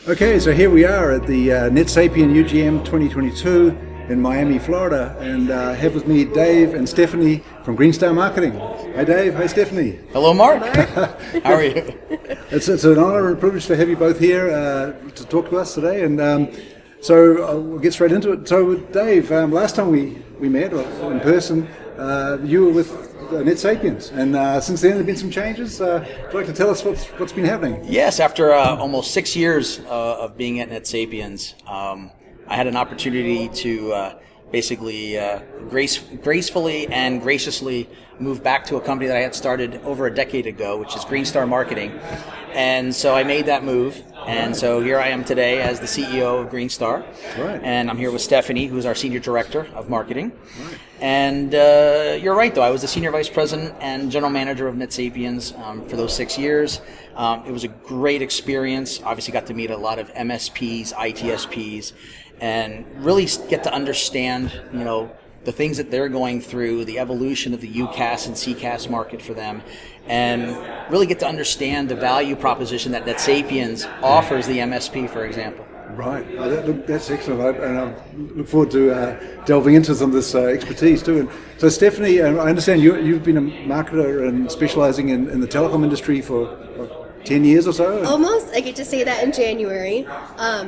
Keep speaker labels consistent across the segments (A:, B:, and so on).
A: Okay, so here we are at the NetSapiens UGM 2022 in Miami, Florida, and have with me Dave and Stephanie from GreenStar Marketing. Hey Dave, hey Stephanie.
B: Hello Mark. How are you?
A: It's an honor and a privilege to have you both here to talk to us today, and so we'll get straight into it. So Dave, last time we met in person, you were with NetSapiens, and since then there have been some changes. Would you like to tell us what's been happening?
B: Yes, after almost 6 years of being at NetSapiens, I had an opportunity to basically gracefully and graciously move back to a company that I had started over a decade ago, which is GreenStar Marketing. And so I made that move, and so here I am today as the CEO of GreenStar.
A: Right.
B: And I'm here with Stephanie, who's our Senior Director of Marketing. Right. And you're right, though. I was the Senior Vice President and General Manager of NetSapiens for those 6 years. It was a great experience. Obviously got to meet a lot of MSPs, ITSPs, and really get to understand, the things that they're going through, the evolution of the UCaaS and CCaaS market for them, and really get to understand the value proposition that NetSapiens offers the MSP, for example.
A: Right, that's excellent, and I look forward to delving into some of this expertise too. And so Stephanie, I understand you've been a marketer and specializing in the telecom industry for 10 years or so?
C: Almost. I get to say that in January.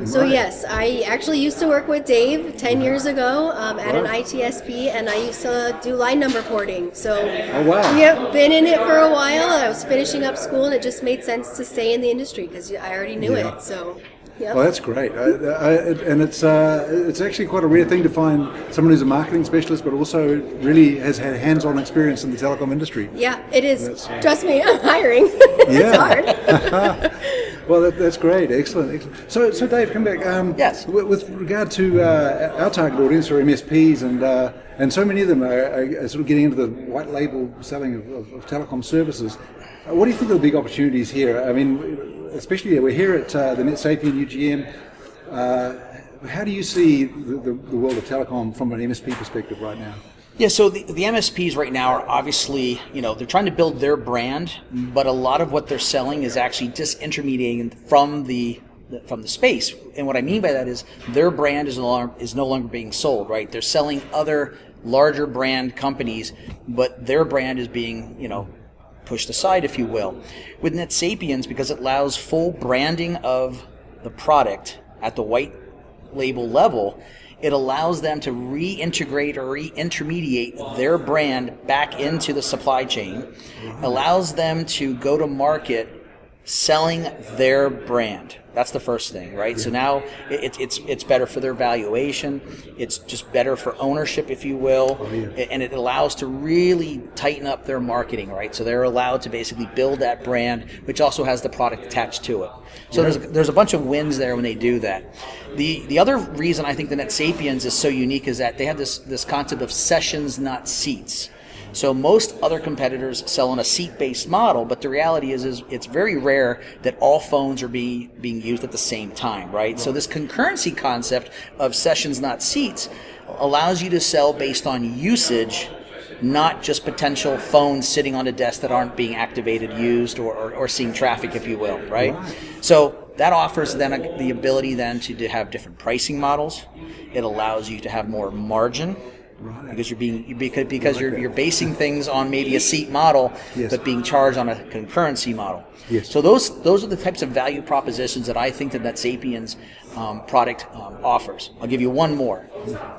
C: So yes, I actually used to work with Dave 10 years ago at an ITSP, and I used to do line number porting. So
A: oh, wow.
C: Yep, been in it for a while. I was finishing up school, and it just made sense to stay in the industry because I already knew it. So. Yep.
A: Well, that's great, and it's actually quite a rare thing to find someone who's a marketing specialist, but also really has had hands-on experience in the telecom industry.
C: Yeah, it is. Trust me, I'm hiring. It's hard.
A: Well, that's great, excellent. So Dave, come back.
B: Yes.
A: With regard to our target audience, or MSPs, and so many of them are sort of getting into the white label selling of telecom services. What do you think are the big opportunities here? I mean, especially we're here at the NetSapiens UGM. How do you see the world of telecom from an MSP perspective right now?
B: Yeah, so the MSPs right now are obviously, they're trying to build their brand, but a lot of what they're selling is actually disintermediating from the space. And what I mean by that is their brand is no longer being sold, right? They're selling other larger brand companies, but their brand is being, pushed aside, if you will. With NetSapiens, because it allows full branding of the product at the white label level, it allows them to reintegrate or reintermediate their brand back into the supply chain, allows them to go to market selling their brand. That's the first thing, right? Yeah. So now it's better for their valuation. It's just better for ownership, if you will. Oh, yeah. And it allows to really tighten up their marketing, right? So they're allowed to basically build that brand, which also has the product attached to it. So there's a bunch of wins there when they do that. The other reason I think the NetSapiens is so unique is that they have this concept of sessions, not seats. So most other competitors sell on a seat-based model, but the reality is it's very rare that all phones are being used at the same time, right? So this concurrency concept of sessions, not seats, allows you to sell based on usage, not just potential phones sitting on a desk that aren't being activated, used, or seeing traffic, if you will, right? So that offers then the ability then to have different pricing models. It allows you to have more margin. Right. Because you're basing things on maybe a seat model, but being charged on a concurrency model. Yes. So those are the types of value propositions that I think that NetSapiens product offers. I'll give you one more.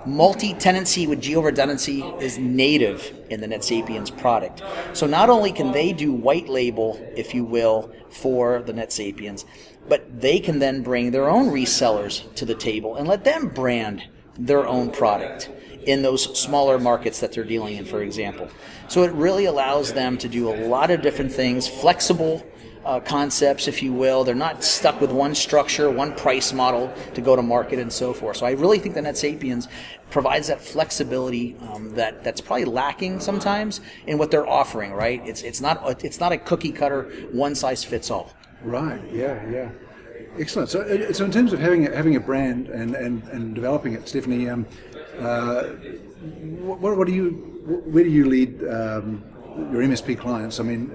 B: Multi-tenancy with geo-redundancy is native in the NetSapiens product. So not only can they do white label, if you will, for the NetSapiens, but they can then bring their own resellers to the table and let them brand their own product in those smaller markets that they're dealing in, for example. So it really allows them to do a lot of different things, flexible concepts, if you will. They're not stuck with one structure, one price model to go to market and so forth. So I really think that NetSapiens provides that flexibility that's probably lacking sometimes in what they're offering, right? It's not a cookie cutter, one size fits all.
A: Right, yeah. Excellent. So in terms of having a brand and developing it, Stephanie, where do you lead your MSP clients? I mean,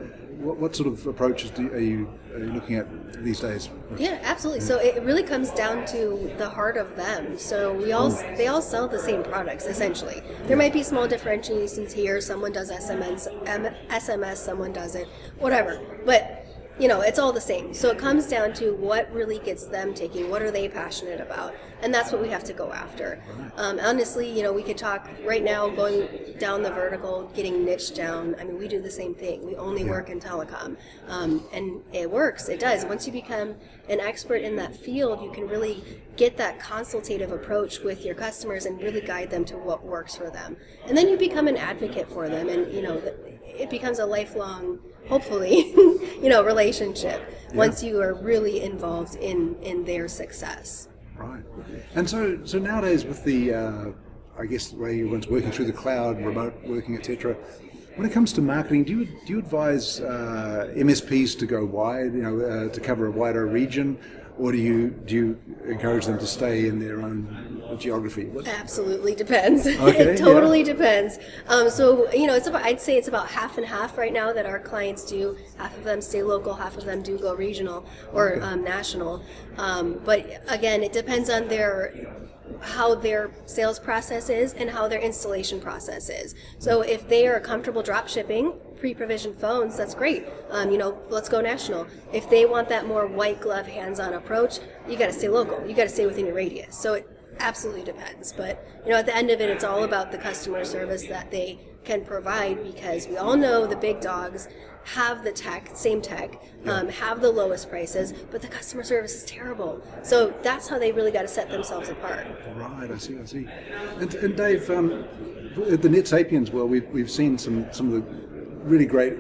A: what sort of approaches are you looking at these days?
C: Yeah, absolutely. So it really comes down to the heart of them. So they all sell the same products essentially. There might be small differentiations here. Someone does SMS, someone doesn't, whatever. But it's all the same. So it comes down to what really gets them ticking. What are they passionate about? And that's what we have to go after. Honestly, we could talk right now going down the vertical, getting niche down. I mean, we do the same thing. We only work in telecom. And it works. It does. Once you become an expert in that field, you can really get that consultative approach with your customers and really guide them to what works for them. And then you become an advocate for them. And, it becomes a lifelong, hopefully, relationship once you are really involved in their success.
A: Right. And so nowadays with the, I guess the way everyone's working through the cloud, remote working, etc., when it comes to marketing, do you advise MSPs to go wide, to cover a wider region, or do you encourage them to stay in their own geography?
C: Absolutely depends.
A: Okay,
C: it totally depends. So I'd say it's about half and half right now that our clients do. Half of them stay local, half of them do go regional or national. But again, it depends on how their sales process is and how their installation process is. So if they are comfortable drop shipping pre-provisioned phones, that's great. Let's go national. If they want that more white glove, hands-on approach, you got to stay local. You got to stay within your radius. So it absolutely depends. But at the end of it, it's all about the customer service that they can provide, because we all know the big dogs have the same tech, have the lowest prices, but the customer service is terrible. So that's how they really got to set themselves apart.
A: Right, I see. And Dave, at the NetSapiens world, we've seen some of the really great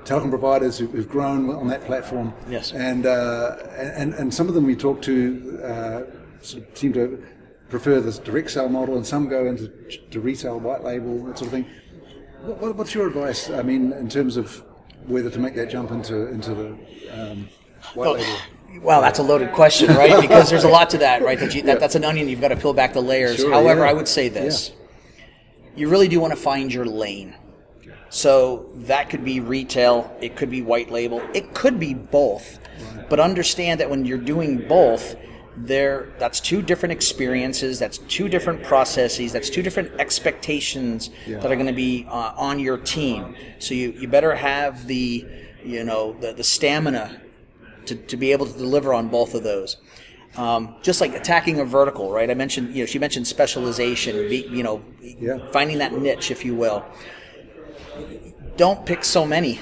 A: telecom providers who've grown on that platform.
B: Yes.
A: And some of them we talk to sort of seem to prefer this direct sell model, and some go into to resell, white label, that sort of thing. What's your advice? I mean, in terms of whether to make that jump into the white label?
B: Well, that's a loaded question, right? Because there's a lot to that, right? That's an onion. You've got to peel back the layers.
A: Sure,
B: However, I would say this: you really do want to find your lane. So that could be retail, it could be white label, it could be both. Right. But understand that when you're doing both, that's two different experiences, that's two different processes, that's two different expectations that are going to be on your team. So you better have the stamina to be able to deliver on both of those. Just like attacking a vertical, right? I mentioned, she mentioned specialization, finding that niche, if you will. Don't pick so many,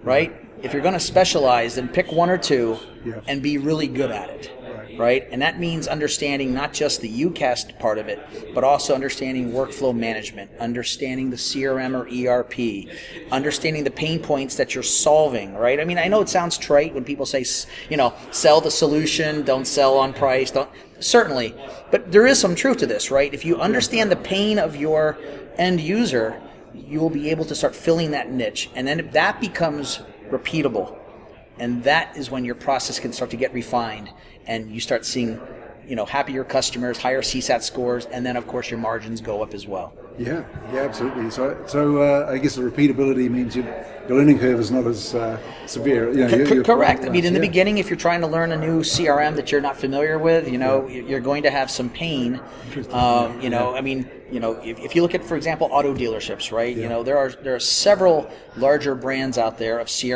B: right? If you're going to specialize, then pick one or two and be really good at it, right? And that means understanding not just the UCAS part of it, but also understanding workflow management, understanding the CRM or ERP, understanding the pain points that you're solving, right? I mean, I know it sounds trite when people say, sell the solution, don't sell on price. Certainly, but there is some truth to this, right? If you understand the pain of your end user, you will be able to start filling that niche, and then that becomes repeatable, and that is when your process can start to get refined, and you start seeing happier customers, higher CSAT scores, and then of course your margins go up as well.
A: Yeah, absolutely. So I guess the repeatability means your learning curve is not as severe.
B: Correct. I mean, in the beginning, if you're trying to learn a new CRM that you're not familiar with, you're going to have some pain. I mean, if you look at, for example, auto dealerships, right? There are several larger brands out there of CRM